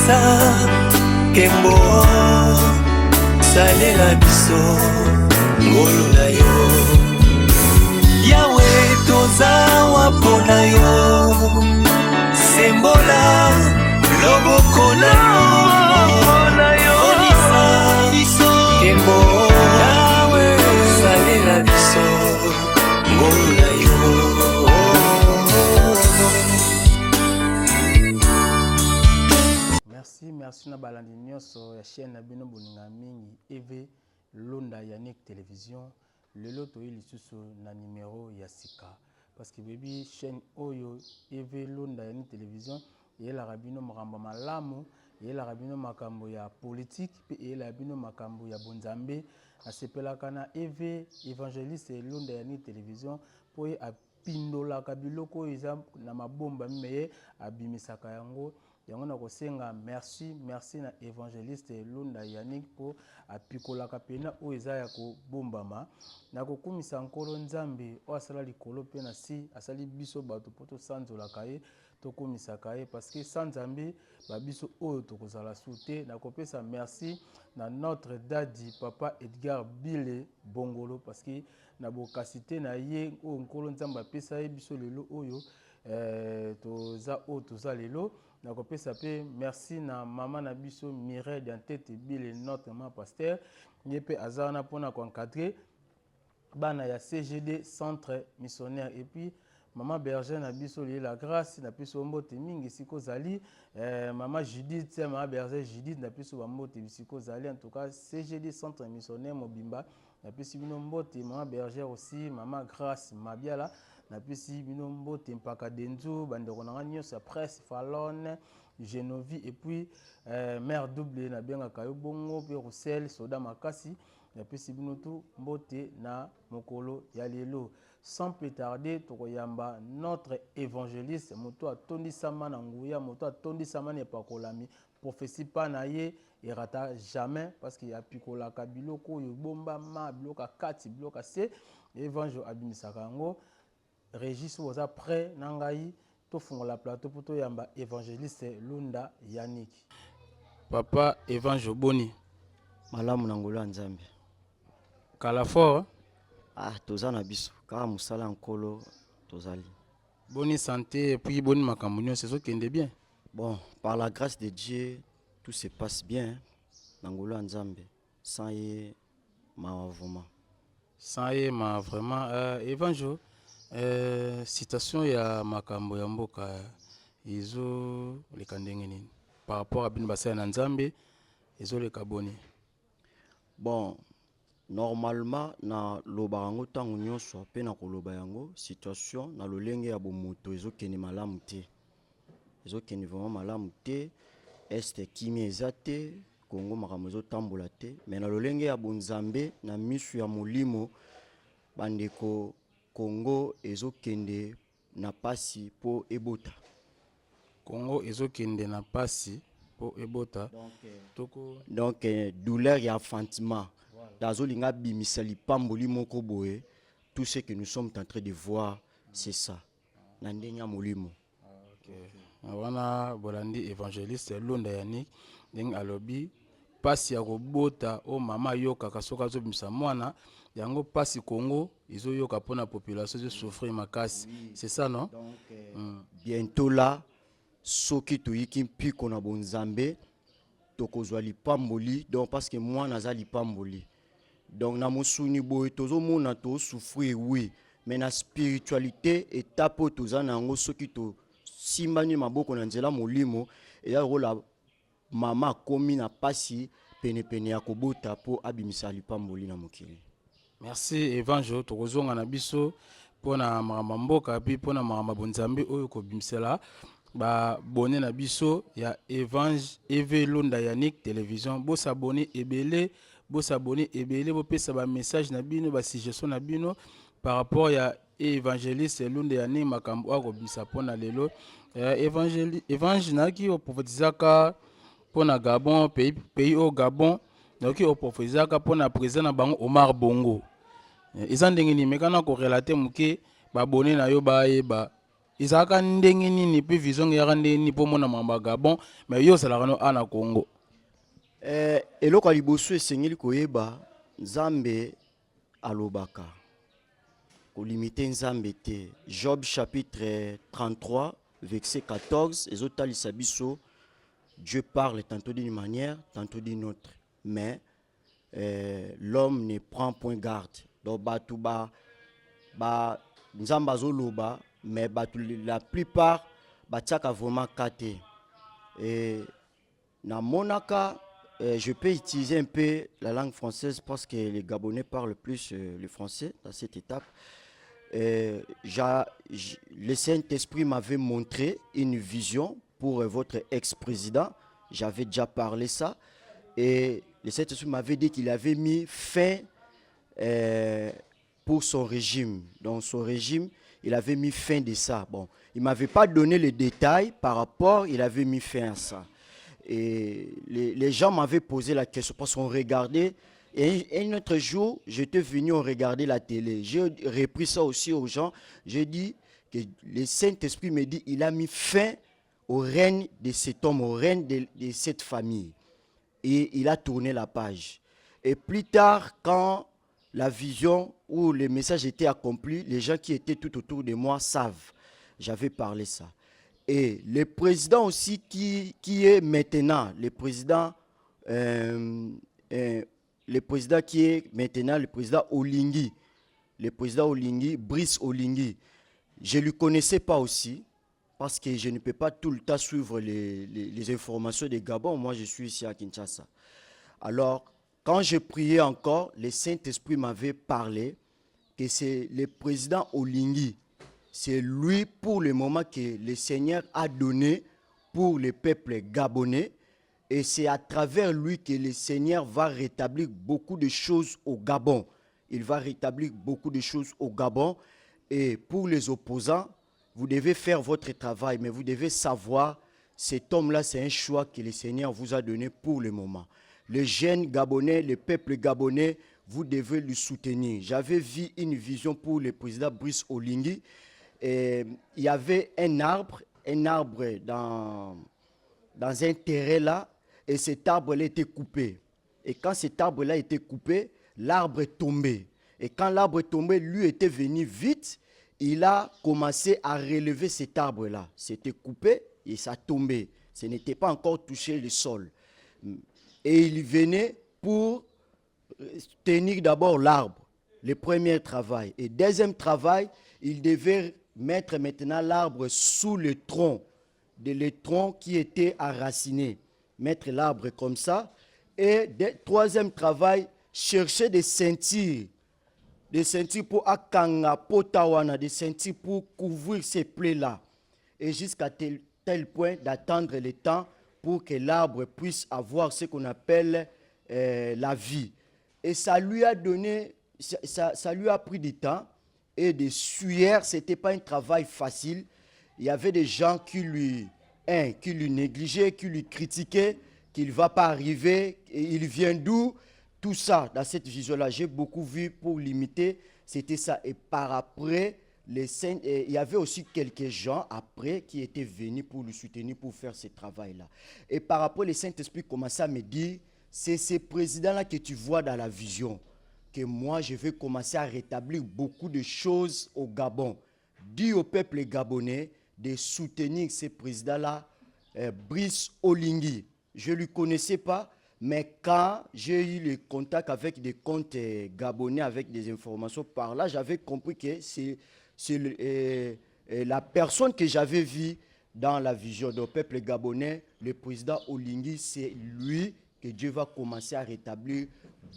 Konisa Kembo Salela biso ngolo na yo Yawe toza wapona yo Sembola loboko na yo Konisa biso Kembo Yawe salela biso ngolo na yo Merci na balandi nyonso ya chaîne na bino boninga mingi EV Lunda Yannick Télévision lelo toyi lisusu na numéro ya sika parce que baby chaîne oyo EV Lunda Yannick Télévision yela bino makambo malamu yela bino makambo ya politique pe yela bino makambo ya bonzambe asepelaka na EV évangéliste Lunda Yannick Télévision po apindolaka biloko eza na mabomba meye abimisaka yango yango na kosenga merci na évangéliste Lunda Yannick po apikolaka pena o eza ya kobombama na kokumisa nkolo nzambe o asala likolo pe na si asali biso bato po tosanzolaka ye tokumisaka ye parce que sans nzambe ba biso oyo tokozala sute na kopesa merci na notre dadi papa Edgar Bile Bongolo parce que na bokasite na ye o nkolo nzambe apesa ye biso lelo oyo toza lelo na kopesa pe merci na mama na biso Mireille Dantete Bile notre maman pasteur yepe azana pona ko encadrer bana ya CGD centre missionnaire et puis maman berger na biso la grâce na biso mbote mingi siko zali maman Judith maman berger Judith na biso mbote bisiko zali en tout cas CGD centre missionnaire mobimba na biso bino mbote maman berger aussi maman grâce mabiala na pesi bino mbote mpaka denzu bandeko na nyonso presse Fallon Genovi et puis mère double na benga kayo bongo pe Roussel soda makasi na pesi bino tu mbote na mokolo ya lelo sans plus tarder tokoyamba notre évangéliste moto atondisama na nguya moto atondisama ne pakolami prophétie pa na ye erata jamais parce qu'il y a pikolaka biloko yo bomba ma biloko kati biloko se évangile abimisaka yango Régis oza prêt nangai to fungola plateau pour to yamba évangéliste Lunda Yannick. Papa Évangile Boni. Malamu na ngolo nzambe. Kala fort. Toza na biso kaka musala nkolo tozali. Bonne santé et puis bonne makambo nyonso so kende bien. Bon, par la grâce de Dieu, tout se passe bien na ngolo nzambe. Sans ye ma vraiment. Sans ye ma vraiment Évangile citation ya makambo ya mboka izo leka ndenge nini par rapport à bino basaya na nzambe izo leka boni. Bon, normalement na loba yango tango nyonso pe na koloba yango situation na lolenge ya bomoto izo kene malamu te. Izo kene vraiment malamu te. Este kimi ezate Kongo makambo ezo tambola te mais na lolenge ya bonzambe na misu ya molimo bandeko Congo ezokende na pasi po ebota. Congo ezokende na pasi po ebota. Donc douleur et enfantement. Dazo linga bimisali pamboli moko boye. Tout ce que nous sommes en train de voir, c'est ça. Nandenya molimo. Wana bolandi évangéliste Lunda Yannick ndenge alobi pasi ya kobota o mama yoka kasoka zo bimisa mwana yango pasi Congo izo yoka pona population zo souffrir makasi. C'est ça non? Donc bientôt là soki toyiki mpiko na bonzambe tokozwa lipamboli donc parce que moi naza lipamboli. Donc na mosuni boye tozo mona to souffrir oui mais na spiritualité étape toza nango soki to simbani maboko na nzela molimo et ya rola mama komi na pasi pene ya kobota po abimisa lipamboli na mokili. Merci Évangile tokozonga na biso pona makambo mboka puis pona makambo bonzambe oyo ko bimsela ba bonne na biso ya EV Lunda Yannick Télévision bo s'abonner ebele bo pesa ba message na bino ba suggestion na bino par rapport ya évangéliste Lunda Yannick makambo ako bimsa pona lelo évangile na ki o prophétisaka pona Gabon pays au Gabon donc o prophétisaka pona président na bango Omar Bongo. Ils ont dit que nous avons relaté que les abonnés na yo ba ezalaka ndenge nini mpe vision eyaka ndenge nini mpo mona mamba Gabon mais yo osalaka no ana Congo? Eloko ya liboso esengeli koyeba Nzambe alobaka kolimite Nzambe te. Job chapitre 33 verset 14 ezotalisa biso Dieu parle tantôt d'une manière, tantôt d'une autre, mais l'homme ne prend point garde. Donc Nzambe azoloba mais la plupart batiaka vraiment kate. Et na monaka je peux utiliser un peu la langue française parce que les Gabonais parlent plus le français dans cette étape. Le Saint-Esprit m'avait montré une vision pour votre ex-président. J'avais déjà parlé ça. Et le Saint-Esprit m'avait dit qu'il avait mis fin pour son régime. Dans son régime, il avait mis fin de ça. Bon, il ne m'avait pas donné les détails par rapport, il avait mis fin à ça. Et les gens m'avaient posé la question parce qu'on regardait. Et un autre jour, j'étais venu, on regardait la télé. J'ai repris ça aussi aux gens. J'ai dit que le Saint-Esprit me dit il a mis fin au règne de cet homme, au règne de cette famille. Et il a tourné la page. Et plus tard, quand la vision ou le message était accompli, les gens qui étaient tout autour de moi savent. J'avais parlé ça. Et le président aussi qui est maintenant, le président qui est maintenant le président Olingi, Brice Olingi, je ne le connaissais pas aussi, parce que je ne peux pas tout le temps suivre les informations de Gabon. Moi, je suis ici à Kinshasa. Alors, quand je priais encore, le Saint-Esprit m'avait parlé que c'est le président Olingi. C'est lui, pour le moment, que le Seigneur a donné pour le peuple gabonais. Et c'est à travers lui que le Seigneur va rétablir beaucoup de choses au Gabon. Il va rétablir beaucoup de choses au Gabon. Et pour les opposants, vous devez faire votre travail, mais vous devez savoir, cet homme-là, c'est un choix que le Seigneur vous a donné pour le moment. Les jeunes Gabonais, le peuple gabonais, vous devez le soutenir. J'avais vu une vision pour le président Brice Olingi. Et il y avait un arbre dans un terrain là, et cet arbre-là était coupé. Et quand cet arbre-là était coupé, l'arbre est tombé. Et quand l'arbre est tombé, lui était venu vite, il a commencé à relever cet arbre-là. C'était coupé et ça tombait. Ce n'était pas encore touché le sol. Et il venait pour tenir d'abord l'arbre, le premier travail. Et deuxième travail, il devait mettre maintenant l'arbre sous le tronc qui était enraciné. Mettre l'arbre comme ça. Et troisième travail, chercher des ceintures pour akanga potawana, des ceintures pour couvrir ces plaies-là. Et jusqu'à tel point d'attendre le temps pour que l'arbre puisse avoir ce qu'on appelle la vie. Et ça lui a donné, ça lui a pris du temps et des sueurs. Ce n'était pas un travail facile. Il y avait des gens qui lui négligeaient, qui lui critiquaient, qu'il ne va pas arriver, et il vient d'où? Tout ça, dans cette vision-là, j'ai beaucoup vu pour limiter, c'était ça. Et par après, il y avait aussi quelques gens après qui étaient venus pour le soutenir, pour faire ce travail-là. Et par après, le Saint-Esprit commençait à me dire, c'est ce président-là que tu vois dans la vision, que moi, je vais commencer à rétablir beaucoup de choses au Gabon. Dis au peuple gabonais de soutenir ce président-là, Brice Olingi. Je ne le connaissais pas, mais quand j'ai eu le contact avec des comptes gabonais, avec des informations par là, j'avais compris que c'est la personne que j'avais vue dans la vision du peuple gabonais, le président Olingi, c'est lui que Dieu va commencer à rétablir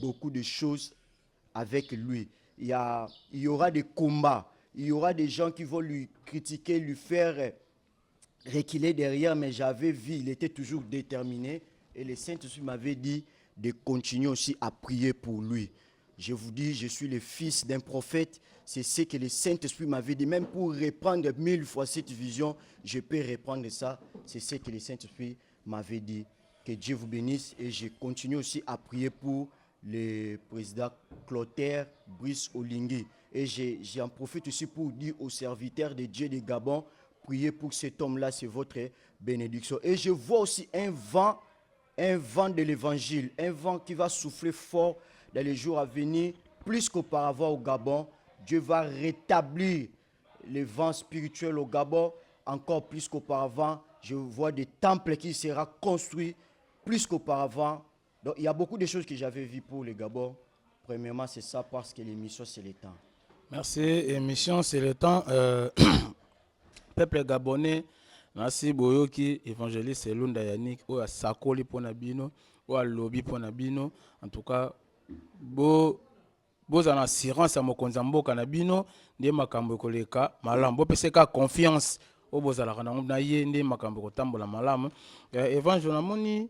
beaucoup de choses avec lui. Il y aura des combats, il y aura des gens qui vont lui critiquer, lui faire reculer derrière, mais j'avais vu, il était toujours déterminé. Et le Saint-Esprit m'avait dit de continuer aussi à prier pour lui. Je vous dis, je suis le fils d'un prophète. C'est ce que le Saint-Esprit m'avait dit. Même pour reprendre 1000 fois cette vision, je peux reprendre ça. C'est ce que le Saint-Esprit m'avait dit. Que Dieu vous bénisse. Et je continue aussi à prier pour le président Clotaire Brice Olingi. Et j'en profite aussi pour dire aux serviteurs de Dieu de Gabon, priez pour cet homme-là, c'est votre bénédiction. Et je vois aussi un vent de l'évangile, un vent qui va souffler fort dans les jours à venir, plus qu'auparavant au Gabon. Dieu va rétablir les vents spirituels au Gabon, encore plus qu'auparavant. Je vois des temples qui seront construits plus qu'auparavant. Donc il y a beaucoup de choses que j'avais vues pour le Gabon. Premièrement, c'est ça, parce que l'émission, c'est le temps. Merci, émission, c'est le temps. Peuple gabonais, merci Boyoki, évangéliste Lunda Yannick, ou à Sakoli Ponabino, ou à Lobby Ponabino. En tout cas, beau en assurance à Mokonzambo Kanabino, de Makambo Koleka, Malam, beau peseka confiance, au Bozala Kanamnaye, de Makambo Tambola Malam. Évangélamoni,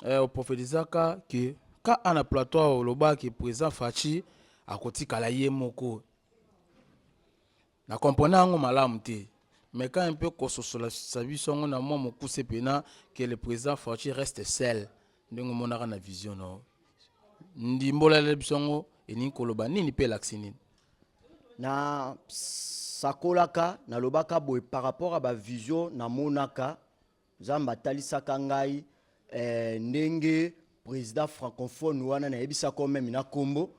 au prophétisaka, que quand on a plateau au Loba qui est présent Fachi, à côté Kalaye Moko. Na comprenant ngo malamu te, mais quand un peu kososola sabi songo na moi mokuse pena que le président Fachi reste seul ndenge monaka na vision no ndimbola le bisongo eni koloba nini pe laksini na sakolaka na lobaka boy par rapport à ba vision na monaka zamba talisaka ngai ndenge président francophone wana na yebisa ko même na Kombo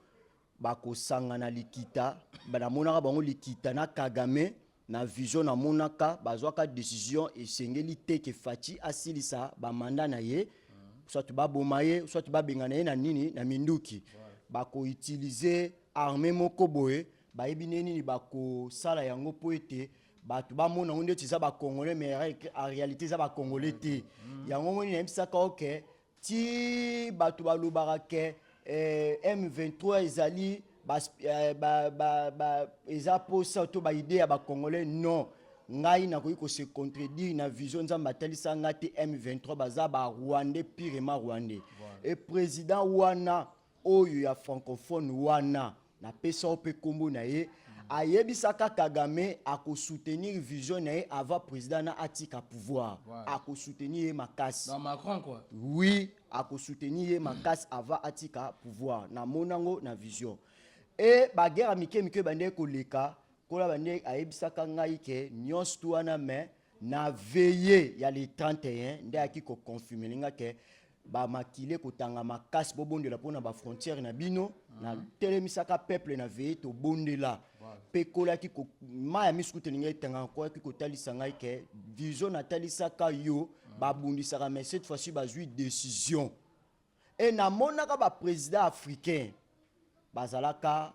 bako sanga na likita bana monaka bango likita na Kagame na vision na monaka bazwaka décision esengeli te ke Fachi asilisa ba mandat na ye soit ba bomaye soit ba bengana ye na nini na minduki bako utiliser armée moko boye ba yebi nini bako sala yango po ete batu ba mona onde tiza ba congolais mais en réalité za ba congolais te yango moni na bisaka OK ti batu ba lubara ke M23 ezali eza posa to ba idée ya ba congolais non ngai na ko se contredire na vision nzamba talisa ngati M23 baza ba rwandais pirement rwandais et président wana oyo ya francophone wana na pesa ope kombo na ye ayebisaka Kagame ako soutenir vision na ye avant président na atika pouvoir ako soutenir makasi dans Macron quoi oui ako soutenir makasi avant atika pouvoir na monango na vision et ba guerre mike bande ko leka kola bande ayebisaka ngai ke nyos tu wana mais na veiller ya les 31 nde akiko confirmer linga ke ba makile kotanga makasi bobondela pona ba frontière na bino na telemisaka peuple na veiller to bondela pekola ki ko maya misukute linga tanga ko ki ko talisa ngai ke vision na talisaka yo ba bundisaka mais cette fois-ci ba jui décision et na monaka ba président africain bazalaka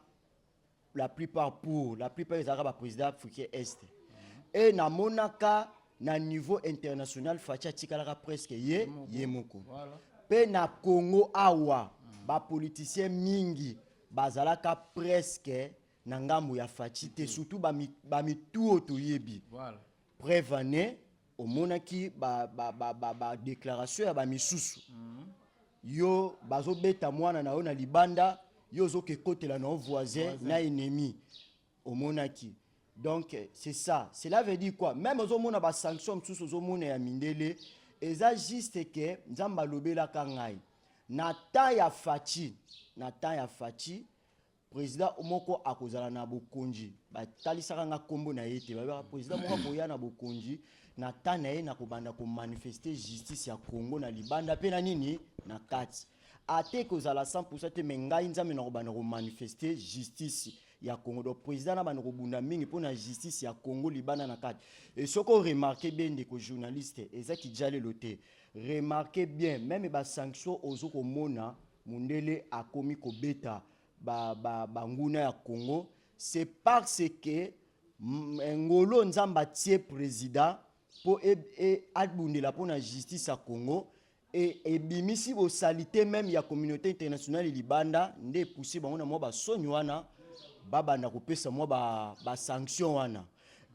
la plupart ezalaka ba président africain est et na monaka na niveau international Fachi tikalaka presque ye moko pe na Congo awa ba politicien mingi bazalaka presque na ngambo ya Fachi te surtout ba mitu to yebi prévane au monaki ba déclaration ya ba misusu yo bazo beta mwana na yo na libanda yo zo ke kotela na voisin na ennemi au monaki. Donc c'est ça. Cela veut dire quoi? Même aux hommes ba sanction msusu aux hommes ya mindele eza juste que nzamba lobela kangai na ta ya Fachi président omoko akozala na bokonji ba talisaka nga kombo na yete ba président moko boya na bokonji na ta na ye na kobanda ko manifester justice ya Congo na libanda pe na nini na kati ate kozala 100% te mengai nzambe na kobanda ko manifester justice ya Congo. Donc président na bana kobunda mingi pona justice ya Congo libanda na kati. Et ce qu'on remarqué bien des journalistes ezaki jale loté remarquez bien même ba sanction ozo ko mona mundele akomi ko beta ba nguna ya Congo c'est parce que ngolo nzamba tie président pour adbundela pona justice ya Congo et bimisi bo salité même ya communauté internationale libanda nde poussé bango na mo ba sonywana baba na kopesa mo ba sanction wana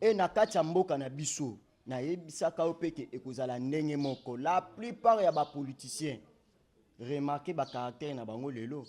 et na kati ya mboka na biso na yebisaka opeke ekozala ndenge moko la plupart ya ba politiciens remarquer ba caractère na bango lelo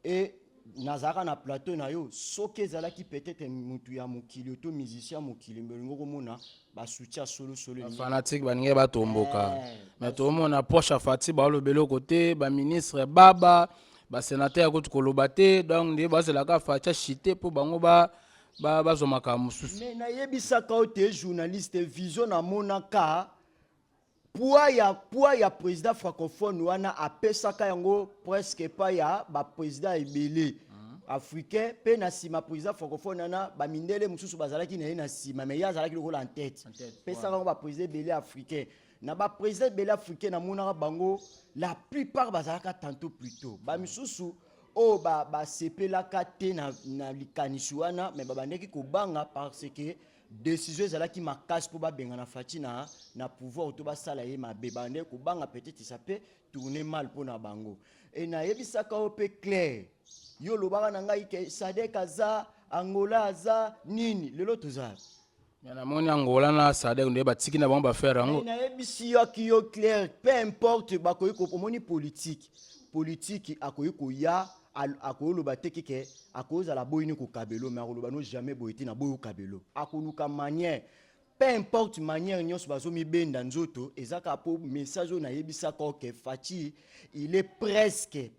et nazaka na plateau na yo soki ezalaki peut-être mutu ya mokili to musicien mokili mbelingo komona ba soutien solo fanatique baninge batomboka mais tout le monde na poche Fachi ba lobelo côté ba ministre baba ba sénateur ko koloba te donc nde ba zelaka Fachi chité po bango ba bazomaka mususu. Mais na yebisaka ote journaliste vision na monaka poids ya président francophone wana apesaka yango presque pas ya ba président ebele africain pe na sima président francophone wana ba mindele mususu bazalaki na sima mais ya zalaki lokola en tête pesaka yango ba président ebele africain na ba président ebele africain na monaka bango la plupart bazalaka tantôt plutôt ba misusu o ba sepelaka te na likanisi wana mais babandeki kobanga parce que décision ezalaki makasi po babengana Faci na pouvoir to basala ye mabe bande kobanga peut-être ça peut tourner mal pour na bango et na yebisaka ope clair yo lobaka na ngai ke Sadek aza Angola aza nini lelo toza na moni Angola na Sadek nde batiki na bango ba faire yango na yebisi yo ki yo clair peu importe bakoyi ko moni politique akoyi ko ya akoloba teki ke akozala boyini ko kabelo mais akoloba no jamais boyiti na boyo kabelo akoluka manière peu importe manière nyonso bazomi benda nzoto ezaka po message na yebisa ko ke Faci il est presque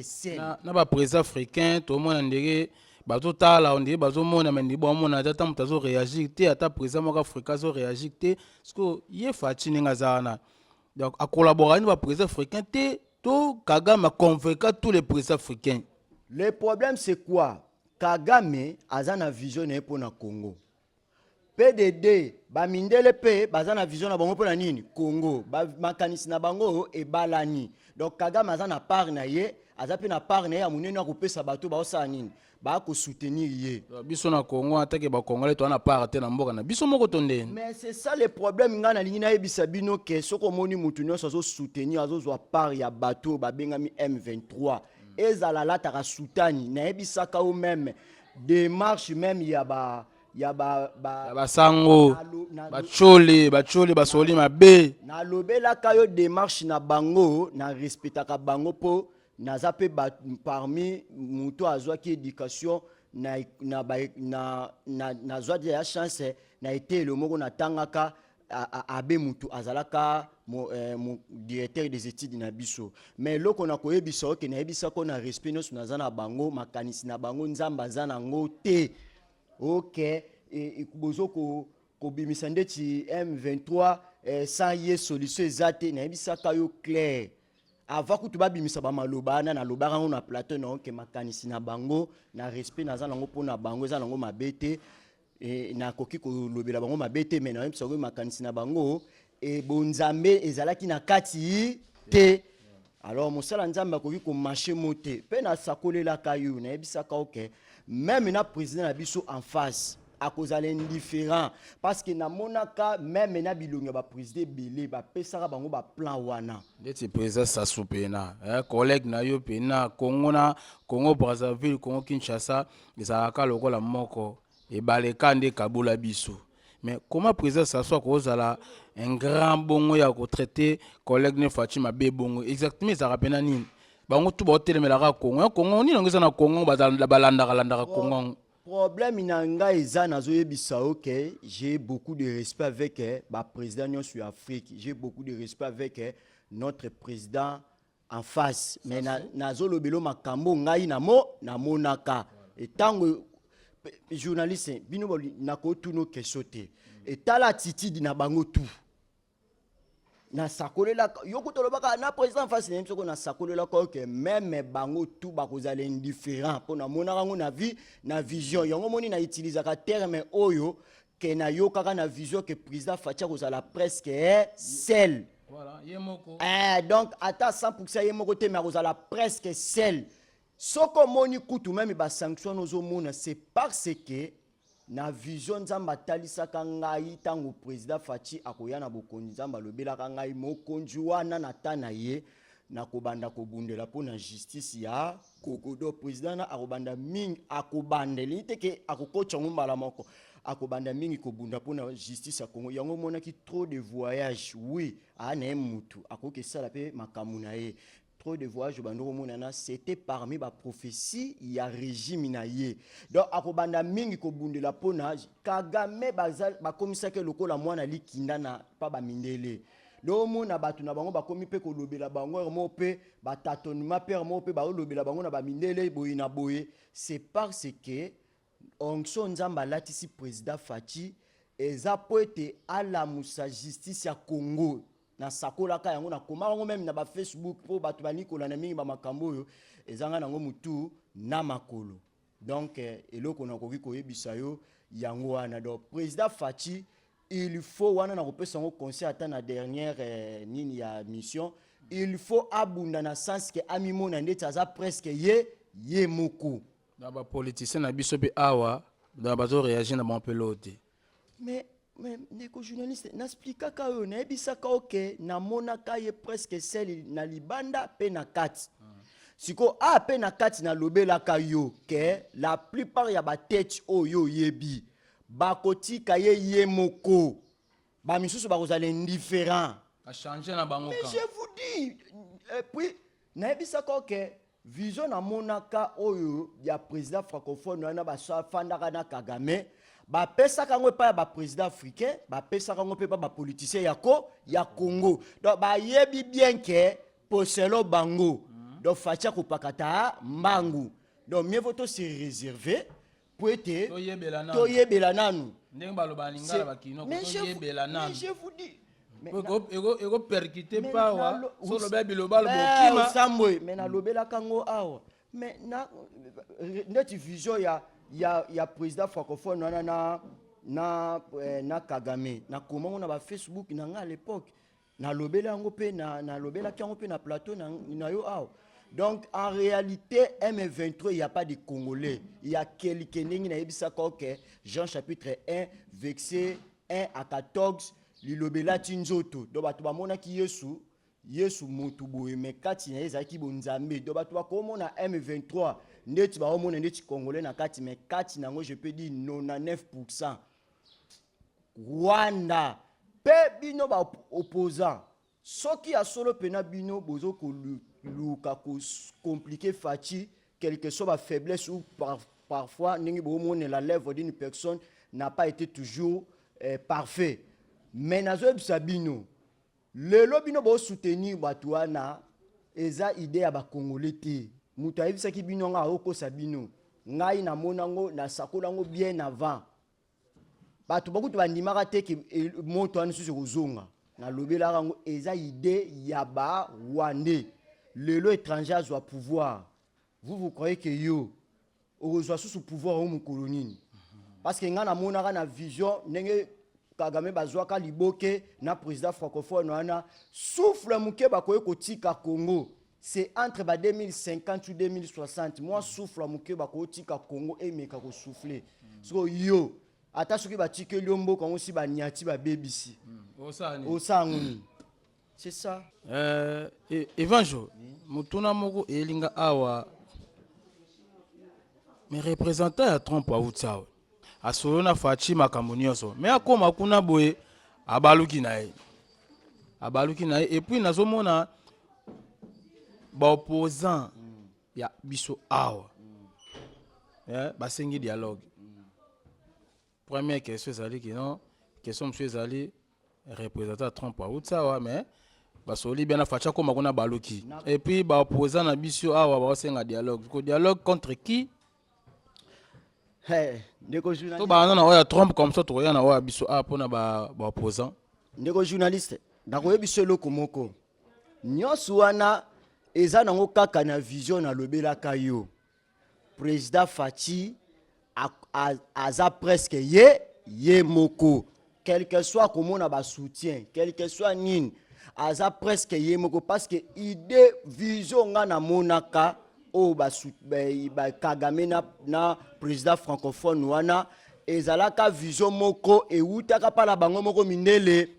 sain na ba président africain to mona ndenge bazotala onde bazomona mais ndi bomona ata mutazo réagir te ata président moko africain zo réagir te parce que ye Faci ninga zana donc a collaborer ni ba président africain te tout Kagame a convaincu tous les présidents africains. Le problème c'est quoi? Kagame a une vision pour le Congo. PDD, Bamindele P, a une vision pour le Congo. Makanisi na bango e balani. Donc Kagame a une part na ye, a une part na ye, a une couper sa bateau, ba osa nini. Ba ko soutenir ye. Biso na Congo attaque ba Congolais to na part te na mboka na biso moko tonde. Mais c'est ça le problème ngana lingi na yebisa bino ke soko moni mutu nyonso zo soutenir azo zo part ya bateau ba bengami M23. Ezala la ta soutani na yebisa ka ou même démarche même ya ba sango bacholi basoli mabe na lobela kayo démarche na bango na respectaka bango po naza pe parmi muto azwa ki éducation na zwa ya chance na été le moko na tangaka abe mutu azalaka mon directeur des études na biso mais loko na koyebisa oke na yebisa ko na respect nyonso naza na bango makanisi na bango nzamba za na ngo te OK et bozo ko bimisa ndeti M23 sans ye solution ezate na yebisa kayo clair avant que tu vas bimisa ba maloba na lobaka ngo na plateau na ke makanisi na bango na respect naza nango pona bango za nango mabete et na koki ko lobela bango mabete mais na yebisa ko makanisi na bango et bonzambe ezalaki na kati te alors mosala nzamba koki ko marcher moté pe na sakolela kayo na yebisa ka OK même na président na biso en face à cause de l'indifférent parce que na monaka même na bilonga ba président belé ba pesaka bango ba plan wana ndeti président Sassou pena collègue na yo pena Congo Brazzaville Congo Kinshasa ezalaka lokola moko e baleka nde kabula biso mais comment président Sassou akozala un grand bongo ya ko traiter collègue ne Faci mabe bongo exactement ezalaka pena nini bango tu ba telemelaka Congo ni ngeza na Congo balanda Congo. Problème inanga eza nazo yebisa OK j'ai beaucoup de respect avec ba président nyon sur Afrique j'ai beaucoup de respect avec notre président en face mais nazo lobelo makambo ngai na monaka et tango journaliste bino na ko tuno kesote et tala attitude na bango tout na sakolela yoko tolobaka na président face na msoko na sakolela ko que même bango tout ba kozala indifférent pona mona rango na vie na vision yango moni na utiliser ka terme oyo ke na yoka na vision que président Faci kozala presque seul voilà yemoko donc ata 100% yemoko te mais kozala presque seul soko moni kutu même ba sanction nozo mona c'est parce que na vision nzamba talisaka ngai tango président Faci akoya na bokonzi nzamba lobelaka ngai mokonzi wana na tana ye na kobanda kobundela po na justice ya kokodo président na akobanda mingi akobandeli teke akokocha ngombala moko akobanda mingi kobunda po na justice ya Congo yango monaki trop de voyage oui ana mutu akokesala pe makamuna ye trop de voyages bandoko monana c'était parmi ba prophétie ya régime na ye donc akobanda mingi ko bundela pona Kagame ba komisa ke lokola mwana likinda na pa ba mindele do mona batu na bango ba komi pe ko lobela bango mo pe ba tatonnement père mo pe ba lobela bango na ba mindele boyi na boye c'est parce que onction nzamba latisi président Faci eza po ete alamusa justice ya Congo na sakolaka yango na komango même na ba Facebook po bato banikola na mingi ba makambo oyo ezanga nango mutu na makolo. Donc eloko na koki koyebisa yo yango wana. Donc président Faci il faut wana na kopesa ngo conseil ata na dernière nini ya mission, il faut abunda na sens que amimona ndeti aza presque ye moko na ba politicien na biso pe awa na bazo réagir na bon pelote. Mais ndeko journaliste n'explique ka yo na ebisaka OK na monaka ye presque celle na libanda pe na kati. Siko pe na kati na lobelaka yo ke la plupart ya ba tête oyo yebi bakotika ye moko ba misusu bakozala indifférent a changer na bango. Mais je vous dis et puis na ebisaka OK vision na monaka oyo ya président francophone wana ba fandaka na Kagame ba pesaka ngo pa ba président africain ba pesaka ngo pe ba politicien ya Congo. Donc ba yebi bien que poselo bango donc Faci kopakata mbangu. Donc mieux vaut se réserver pour être to yebela nanu ndenge baloba lingala bakino ko yebela nanu. Mais je vous dis ego percuté pa wa so loba biloba bokima samboy mais na lobela kango awa mais na net vision ya président francophone na Kagame na comment on a ba Facebook na nga à l'époque na lobela ngo pe na lobela kango pe na plateau na yo awa. Donc en réalité M23 il y a pas de Congolais, il y a quelqu'un qui na yebisa ko que Jean chapitre 1 verset 1 à 14 lilobela tinzoto do bato bamona ki Yesu mutu boye me kati na ezaki bonzambe do bato bakomona M23 ndeti baomona ndeti Congolais na kati me kati nango je peux dire 99% Rwanda pe bino ba opposant soki a solo pena bino bozo ko luka ko compliquer Faci quelque soit ba faiblesse ou parfois ningi bomona la lèvre d'une personne n'a pas été toujours parfait. Mais nazo sabino le lobino bo soutenir batwana eza idée ya ba Congolais te muta yebisa ki bino nga oko sabino ngai na monango na sakola ngo bien avant batu bakutu bandimaka te ki moto anu susu kozonga na lobela ngo eza idée ya ba Rwandais le étranger a pouvoir. Vous croyez que yo ozwa susu pouvoir au mukolonini parce que nga na monaka na vision ndenge Kagame bazwaka liboke na président francophone wana souffle muke bakoye kotika Congo c'est entre ba 2050 ou 2060 moi souffle muke bakoye kotika Congo et meka ko souffler so yo ata soki batike liombo kango si ba nyati ba bebisi osani c'est ça Evanjo mutuna moko elinga awa mais représentant ya Trump a utsawa asolo na Faci makambo nyonso mais akoma kuna boye abaluki na ye et puis nazomona ba opposant ya biso awa basengi dialogue. Première question ezali ki non question monsieur ezali représentant Trump a utsawa mais basoli bien na Faci akoma kuna baluki et puis ba opposant na biso awa basenga dialogue. Ko dialogue contre qui? Ndeko journaliste. To ba na oya Trump comme ça to ya na oya biso pona ba opposant. Ndeko journaliste. Ndako yebiso loko moko. Nyosu wana eza nango kaka na vision na lobela kayo. Président Faci aza presque ye moko. Quel que soit comment on a ba soutien, quel que soit nini, aza presque ye moko parce que idée vision nga na monaka o ba Kagame na président francophone wana ezalaka vision moko e utaka pala bango moko mindele.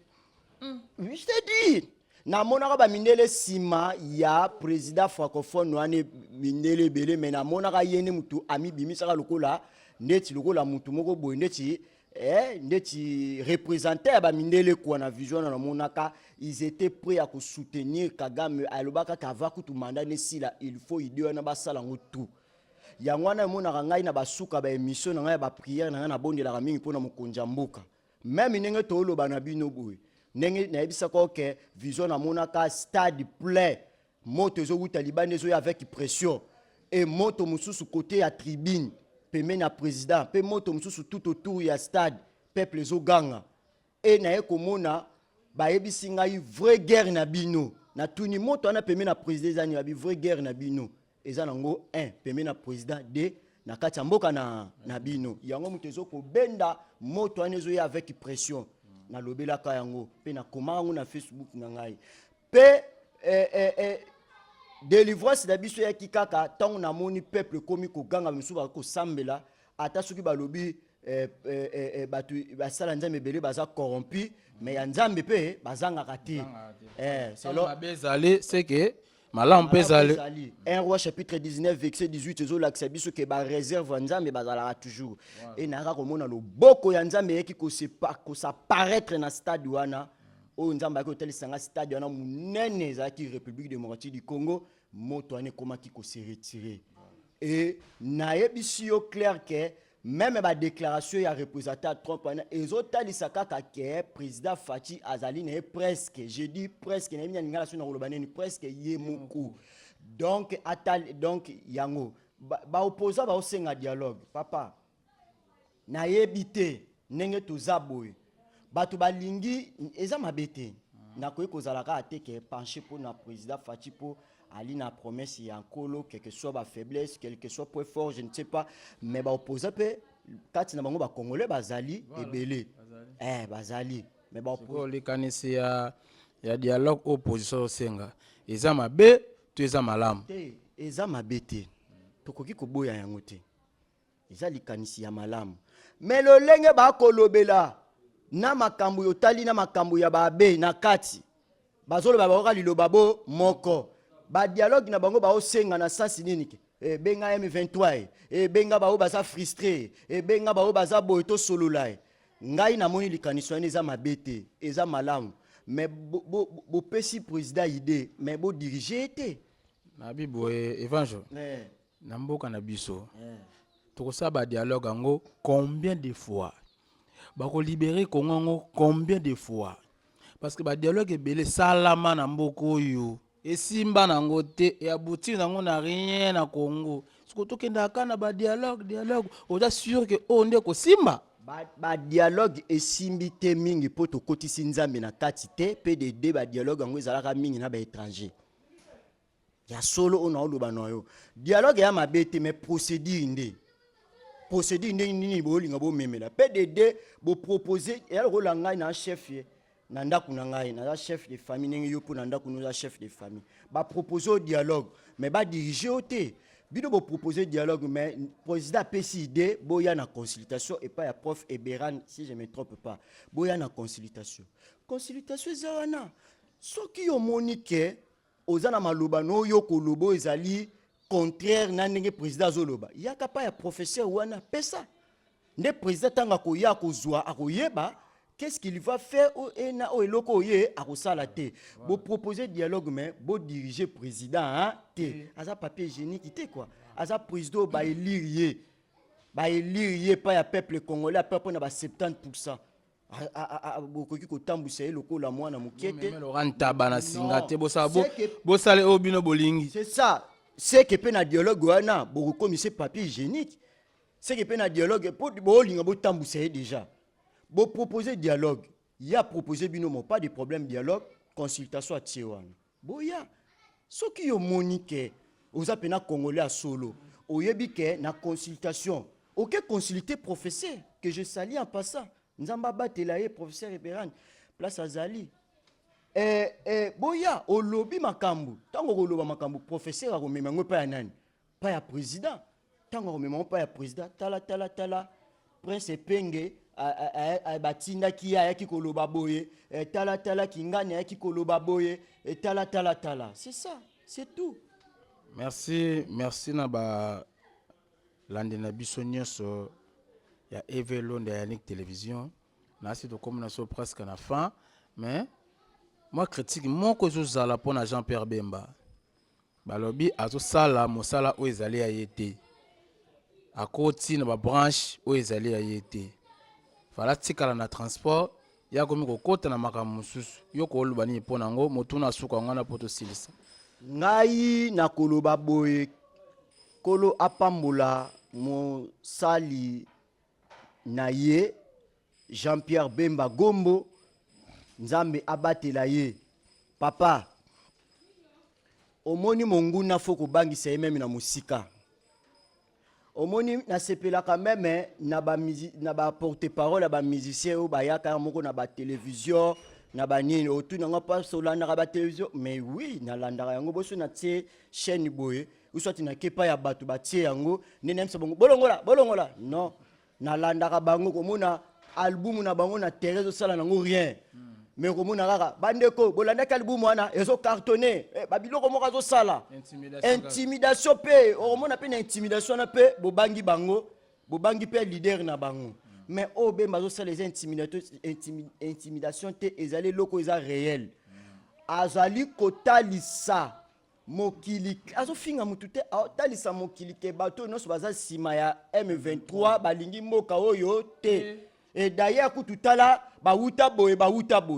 Je te dis na monaka ba mindele sima ya président francophone wana mindele belé mais na monaka yene mutu ami bimisaka lokola ndeti lokola mutu moko boye ndeti représenter ba mindele kwa na vision na monaka ils étaient prêts à soutenir Kagame alobaka kava kutu mandat nesila il faut idée na basala ngo tout yangwana monaka ngai na basuka ba émission na ngai ba prière na ngai na bondela mingi pona mokonja mboka même ndenge to loba na bino boye ndenge na yebisa ko ke vision na monaka stade plein moto zo wuta libane zo avec pression et moto mususu côté ya tribune pembeni na président pe moto mosusu tout autour ya stade peuple ezoganga e na ye komona bayebisi ngai vraie guerre na bino na tuni moto wana pembeni na président ezani babi vraie guerre na bino eza nango 1 pembeni na président 2 na kati ya mboka na bino yango moto ezokobenda moto wana ezoya avec pression nalobelaka yango mpe nakoma yango na Facebook na ngai mpe délivrance na biso yaki kaka ntango namoni peuple komi koganga misusu bakosambela ata soki balobi bato basala nzambe ebele baza corrompu mais ya nzambe mpe bazangaka te c'est que malamu mpe ezali 1 roi chapitre 19 verset 18 ezolakisa biso ke bareserve ya nzambe bazalaka toujours e naka komona loboko ya nzambe eyeki kosaparaître na stade wana oyo nzambe ayaki kotelisanga stade wana monene ezalaki république démocratique du Congo moto wana ekomaki kose retire e nayebisi yo clair ke même ba déclaration ya représentant Trump wana ezotalisa kaka ke président Fachi azali na presque je dis presque na minga ngala sona koloba neni presque ye moko donc yango ba opposant ba osenga dialogue papa na yebite ndenge tozaboye bato balingi eza mabete na koyi kozalaka ateke pencher pour na président Fachi po ali na promesse ya nkolo quel que soit ba faiblesse quel que soit point fort je ne sais pas mais ba opposer pe kati na bango ba congolais bazali ebele bazali mais ba opposer les kanisi ya dialogue opposition senga eza mabe to eza malamu te eza mabete tokoki koboya yango te eza likanisi ya malamu mais lolenge ba kolobela na makambo yotali na makambo ya babe na kati bazoloba bakoka liloba bo moko ba dialogue na bango ba osenga na sasi nini ke benga M23 benga ba o baza frustré benga ba o baza boyeto solola ngai na moni likaniso eza mabete eza malamu mais bo pesi président idée mais bo diriger te na biboye évangile na mboka na biso tokosa ba dialogue ngo combien de fois bako libérer Congo combien de fois parce que ba dialogue ebele salama na mboko yo et simba nango te et aboutir nango na rien na Congo siko tokenda kana ba dialogue oza sûr que on nde ko simba ba dialogue esimbi te mingi po to kotisi nzambe na kati te PDD ba dialogue ngo ezalaka mingi na ba étranger ya solo ona oloba noyo dialogue ya mabete mais procédure nini bolinga bo memela PDD bo proposer et rola ngai na chef na ndako na ngai na chef de famille nenge yo po na ndako na chef de famille ba proposer dialogue mais ba diriger ote bino bo proposer dialogue mais président pesi idée boya na consultation et pas ya prof Eberan si je me trompe pas boya na consultation zawana soki yo monique ozana maloba no yo ko lobo ezali contraire na ndenge président zoloba yaka pa ya professeur wana pesa nde président tanga ko ya ko zwa akoyeba qu'est-ce qu'il va faire na o eloko ye akosala te bo proposer dialogue mais bo diriger président te aza papier hygiénique te quoi aza président ba élire pa ya peuple congolais peuple na ba 70% bokoki kotambusa eloko la mwana mukete Laurent Tabana singa te bosale obino bolingi c'est ça c'est que pe na dialogue wana bokokomisa papier hygiénique c'est que pe na dialogue po bolinga botambusa déjà bo proposer dialogue ya proposer binomo pas de problème dialogue consultation à Tiewan boya soki yo monique oza pena congolais à solo oyebi ke na consultation OK consulter professeur que je salue en passant nzamba batelaye professeur Eberan place azali boya olobi makambu tango koloba makambu professeur akomema ngo pa ya nani pa ya président tango akomema pa ya président tala prince Penge batinda ki ayaki koloba boye tala kingani ayaki koloba boye tala c'est ça c'est tout merci na ba landena biso nyonso ya Evelo de Yannick Télévision na sito comme na so presque na fin mais moi critique mon ko zala pona Jean-Pierre Bemba balobi azo sala mosala o ezali ayete akoti na ba branche o ezali ayete fala tikala na transport ya komi kokota na makambo mususu yo ko oloba ni pona ngo motuna suka ngana poto silisa ngai na koloba boye kolo apambola mosali na ye Jean-Pierre Bemba Gombo nzambe abatela ye papa omoni monguna fo kobangisa ye meme na musika omoni nasepelaka meme na ba porte-parole ba musicien oyo bayaka moko na ba télévision na ba nini otunanga pa solandaka ba télévision mais oui nalandaka yango boso na tie chaîne boye uswati na kepa ya bato batie yango nene msa bongo bolongola non nalandaka bango komona album na bango na terrain sala nango rien mais komona kaka bandeko bolandaka album wana ezo cartonné babiloko moko azo sala intimidation pe omona pe na intimidation na pe bobangi bango bobangi pe leader na bango mais Bemba azo sala les intimidation te ezali loko eza réel azali kotalisa mokili azo finga mutu te talisa mokili ke bato nyonso baza sima ya M23 balingi mboka oyo te et d'ailleurs kututala bauta boye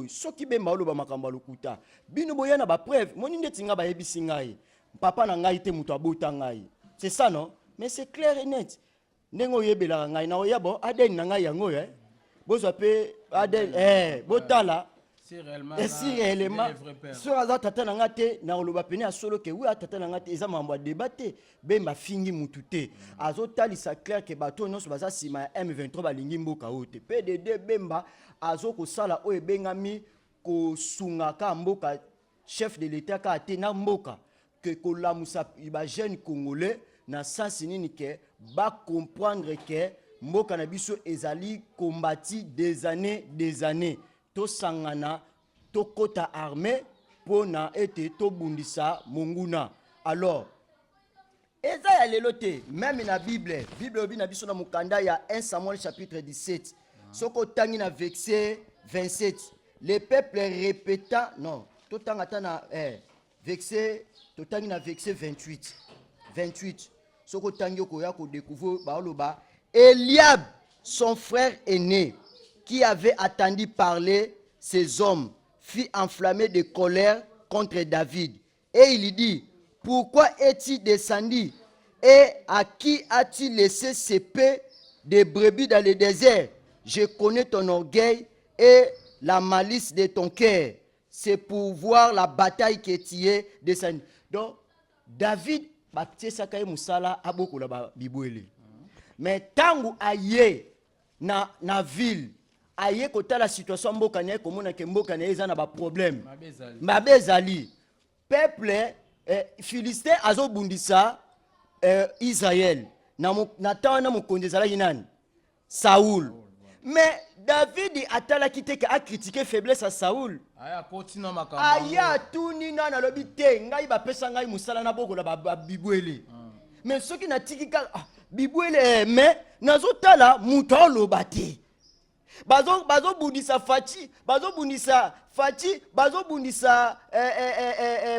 soki Bemba oloba makambo lokuta bino boyana ba preuve moni ndeti nga bayebisi ngai papa na ngai te mutu abota ngai c'est ça non mais c'est clair et net nengo yebela ngai na oyabo aden na ngai yango bozwa pe aden botala si réellement sur aza tata na ngate na oloba pene a solo ke oui tata na ngate eza mambo débatté Bemba fingi mutu te azotalisa clair ke bato nyonso baza sima ya M23 balingi mboka ote PDD Bemba azo kosala oyo ebengami kosungaka mboka chef de l'état ka ate na mboka ke kolamusa ba jeune congolais na sens nini ke ba comprendre ke mboka na biso ezali combattu des années to sangana to kota armée pona ete to bundisa monguna alors eza ya lelo te même na bible obi na biso na mukanda ya 1 Samuel chapitre 17 soko tangi na verset 27 le peuple répéta non to tanga tana verset to tangi na verset 28 soko tangi okoya ko découvrir baoloba Eliab son frère aîné qui avait attendu parler ces hommes, fut enflammé de colère contre David. Et il lui dit, pourquoi es-tu descendu? Et à qui as-tu laissé ces paix de brebis dans le désert? Je connais ton orgueil et la malice de ton cœur. C'est pour voir la bataille que tu es descendu. Donc, David, mais tangu aye na ville, aye kota la situation mboka na komona ke mboka na eza na ba problème mabezali peuple philistin azobundisa Israël na tana mokonzi ezalaki nani Saoul mais David atala kiteke a critiquer faiblesse à Saoul aya tuni na lobi te ngai ba pesa ngai musala na boko la ba bibwele mais soki na tikika bibwele mais nazotala muto lobate bazo bundisa Fachi bazo bundisa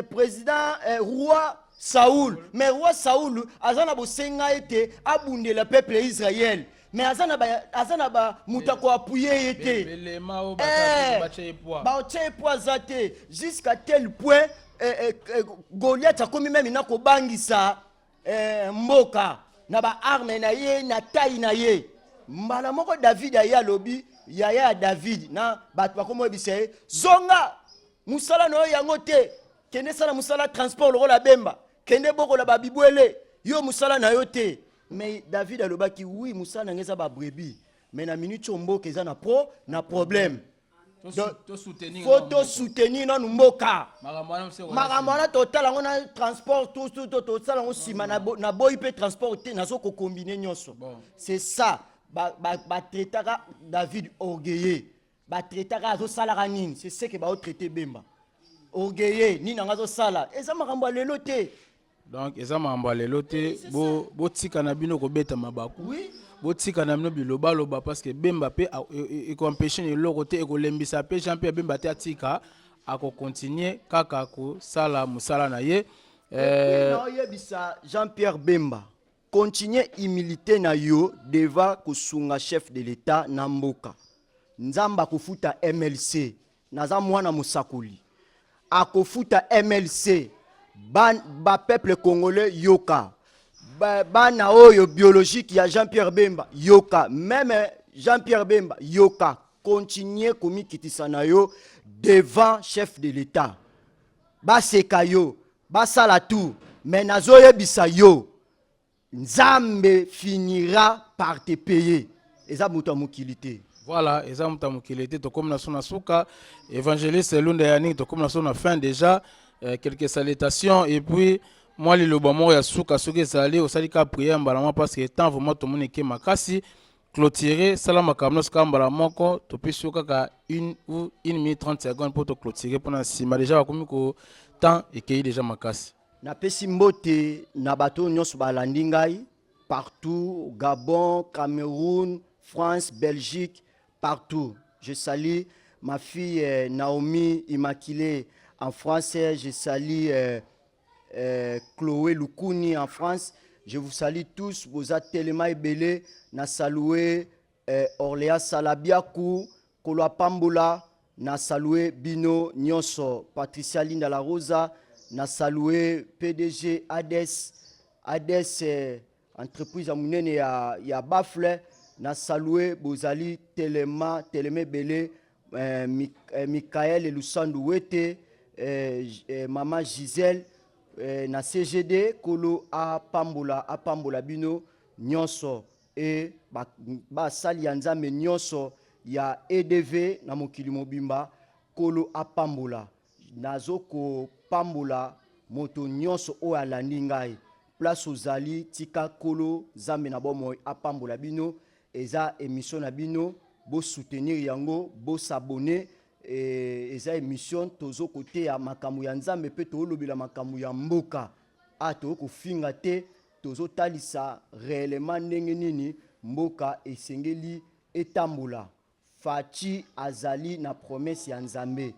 président roi Saoul mais roi Saoul azana bosenga ete abundela peuple Israël mais azana ba mutako appuyer ete ba otie poisate jusqu'à tel point Goliath a komi même na ko bangisa mboka na ba arme na ye na taille na ye mbala moko David aya lobi yaya David na bato bakomo bise zonga musala no yango te kende sala musala transport lokola Bemba kende boko la babibwele yo musala na yo te mais David alobaki oui musala ngeza ba brebi mais na minute mboka eza na problème faut soutenir non mboka magamana total ngo na transport tout sala ngo sima na boy pe transporter nazo ko combiner nyonso c'est ça ba traitaka David orgueilleux ba traitaka azo sala nini c'est ce que ba traiter Bemba orgueilleux nini ngazo sala eza makambo lelo te donc eza makambo lelo te bo tika na bino ko beta mabaku oui botika na mino biloba loba parce que Bemba pe e ko empêcher le lokote e ko lembisa pe Jean-Pierre Bemba te atika ako continuer kaka ko sala musala na ye non yebisa Jean-Pierre Bemba continuer humilité na yo devant kusunga chef de l'état na mboka nzamba kufuta MLC naza mwana musakuli akofuta MLC ba peuple congolais yoka bana oyo biologique ya Jean-Pierre Bemba yoka, même Jean-Pierre Bemba yoka, continuer komi kitisa na yo devant chef de l'État. Baseka yo, basala tout, mais nazoye bisa yo, Nzambe finira par te payer. Eza muta mukilité. Voilà, eza muta mukilité, to comme na sona suka, évangéliste Lunda Yannick, to comme na sona fin déjà, quelques salutations, et puis, moi, le lobamo ya suka, suke zali, au salika prière, mbalama, parce que tant vraiment tout le monde est makasi, clôturer, salama kamnos kambala moko, to puis suka ka 1 minute 30 secondes pour te clôturer, pour na sima, déjà, comme ko temps, et qu'il y déjà makasi. Na pesi mbote na bato nyonso balandi ngai partout, Gabon, Cameroun, France, Belgique, partout. Je salue ma fille Naomi Immaculée en France, je salue Chloé Lukuni en France. Je vous salue tous, vous êtes tellement belé. Na salué Orléans Salabiakou, Koloa Pambola, na salué Bino Nyonso, Patricia Linda La Rosa. Na salué PDG Ades entreprise amunene ya Bafle. Na salué Bozali Teleme Belé, Michael Lusandu Wete, Maman Gisèle, na CGD Kolo a Pambola Bino Nyonso et ba sali ya Nzambe Nyonso ya EDV na mokili mobimba Kolo a Pambola. Nazoko pambola moto nyonso o alandi ngai place ozali tika Kolo Zambe na bomo apambola bino eza émission na bino bo soutenir yango bo s'abonner eza émission tozo côté ya makamu ya Nzambe pe to lobela makamu ya mboka ato ko finga te tozo talisa réellement ndenge nini mboka esengeli etambola. Fati azali na promesse ya Nzambe.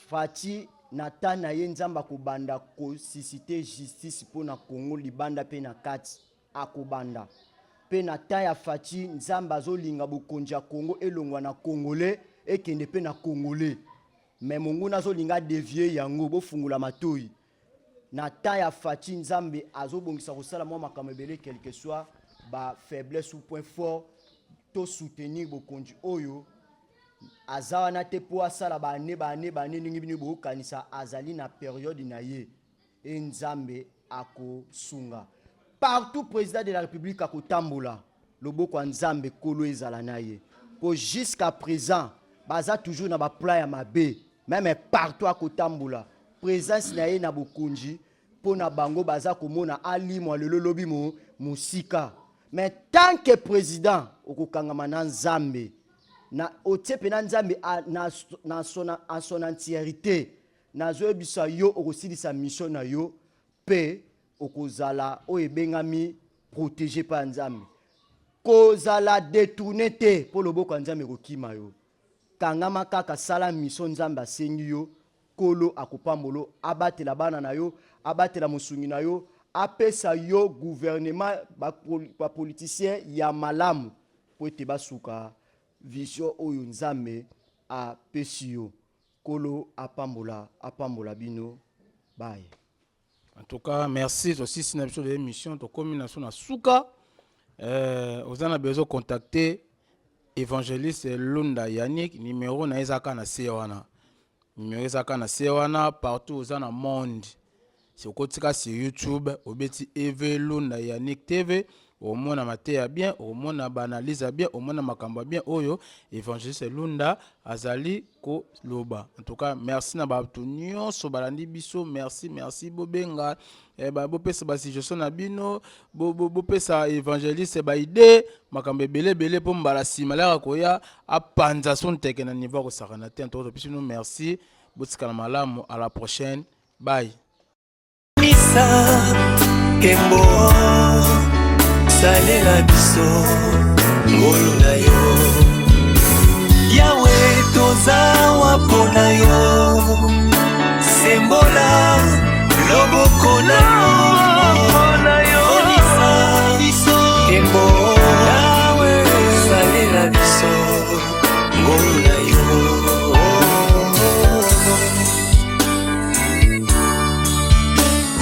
Fati natana ye Nzamba kobanda ko susciter justice pour na Congo libanda pe na kati akobanda pe na taya Fati Nzamba zolinga bokonzi ya Congo elongwa na Congolais ekende pe na Congolais mais mongo nazo linga dévier yango bo fungula matoi na taya Fati Nzambe azobongisa kosala mwa makambo ebele quel que soit ba faiblesse ou point fort to soutenir bokonzi oyo azawa na te po asala bane ningi bino bo kanisa azali na période na ye Nzambe ako sunga partout président de la République ako tambola loboko Nzambe Kolo ezala na ye po jusqu'à présent baza toujours na ba plan ya mabe même partout ako tambola présence na ye na bokonji po na bango baza komona ali mo lelo lobi mo musika mais tant que président okokangama na Nzambe na otepe na Nzambe na son entièreté na zoebisa yo okosilisa mission na yo pe okozala oyebengami protégé par Nzambe kozala détourné te po loboko Nzambe kokima yo kangama kaka sala mission Nzambe asengi yo Kolo akopambolo abatela bana na yo abatela mosungi na yo apesa yo gouvernement ba politicien ya malamu po ete basuka vision oyo Nzambe a pesio Kolo apambola bino bye. En tout cas, merci aussi si nous avons des émissions de combinaison à Souka. Vous en avez besoin de contacter évangéliste Lunda Yannick, numéro na ezaka na Sewana. Numéro ezaka na Sewana partout aux en monde. Si vous continuez sur YouTube, au beti Eve Lunda Yannick TV. Au moins na matéa bien, au moins na banalise bien, au moins na makamba bien oyo évangéliste Lunda azali ko loba. En tout cas, merci na babtu nyonso balandi biso, merci bobenga bo pesa ba suggestion na bino, bo pesa évangéliste ba idée makambe belé po mbala simala ko ya apanza son teke na niveau ko sakana te. En tout cas, nous merci, botikala malamu, à la prochaine. Bye. Misa Kembo Salela biso ngolo na